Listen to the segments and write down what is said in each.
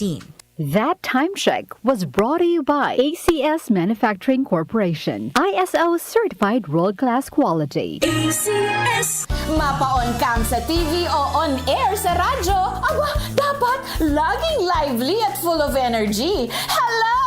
2016. That time check was brought to you by ACS Manufacturing Corporation, ISO certified world-class quality. ACS! Mapa-on cam sa TV o on air sa radyo, aba, dapat laging lively at full of energy. Hello,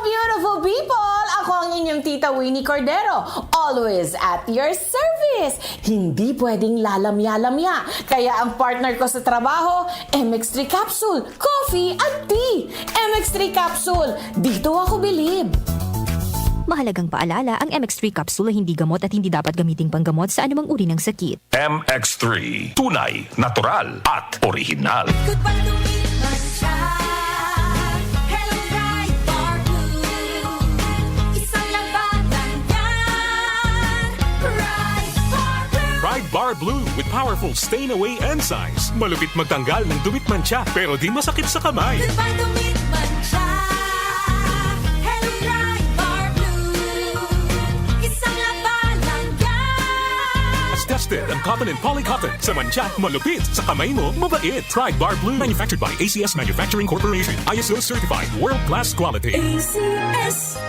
beautiful people! Ako ang inyong tita Winnie Cordero, always at your service. Hindi pwedeng lalamya-lamya. Kaya ang partner ko sa trabaho, MX3 Capsule, coffee at tea. MX3 Capsule, dito ako bilib. Mahalagang paalala, ang MX3 capsule ay hindi gamot at hindi dapat gamiting panggamot sa anumang uri ng sakit. MX3, tunay, natural at original. Pride Bar Blue with powerful stain-away enzymes. Malupit magtanggal ng dumit mancha pero di masakit sa kamay. Dumit mancha. Hello Pride Bar Blue. Isang laban lang yan. As tested ang cotton and polycotton. Sa mancha, malupit. Sa kamay mo, mabait. Pride Bar Blue. Manufactured by ACS Manufacturing Corporation. ISO certified. World-class quality. ACS.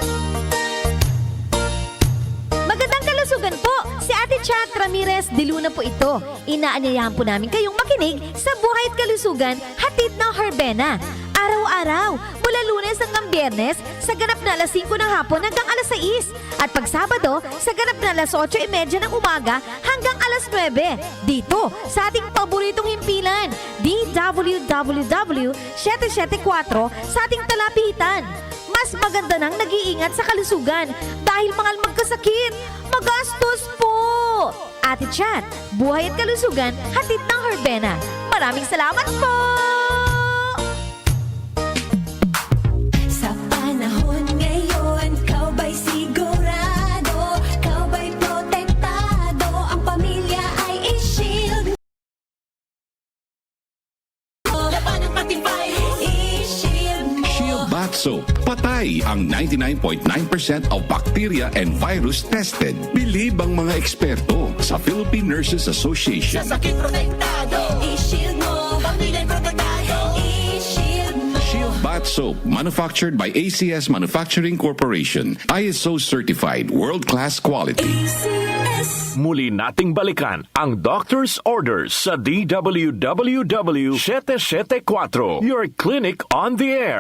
Magandang kalusugan po! Si Ate Chat Ramirez de Luna po ito. Inaanyayahan po namin kayong makinig sa Buhay at Kalusugan, hatid ng Herbena. Araw-araw, mula Lunes hanggang Biyernes, sa ganap na alas 5 ng hapon hanggang alas 6. At pag Sabado, sa ganap na alas 8:30 ng umaga hanggang alas 9. Dito, sa ating paboritong himpilan, DWWW 774 sa ating talapitan. Mas maganda nang nag-iingat sa kalusugan dahil mangal magkasakit, magastos po! Ate Chat, Buhay at Kalusugan, hatid ng Herbena. Maraming salamat po! Sa panahon ngayon, kau ba'y sigurado? Kau ba'y protektado? Ang pamilya ay i-shield mo. Laban ng matibay, i-shield mo. Shield Bath Soap. Patay ang 99.9% of bacteria and virus tested. Bilib ang mga eksperto sa Philippine Nurses Association. Sa sakit protektado, i-shield mo. Pamilya protektado, i-shield mo. Shield Bath Soap, manufactured by ACS Manufacturing Corporation. ISO certified, world-class quality. ACS. Muli nating balikan ang doctor's orders sa DWWW 774, your clinic on the air.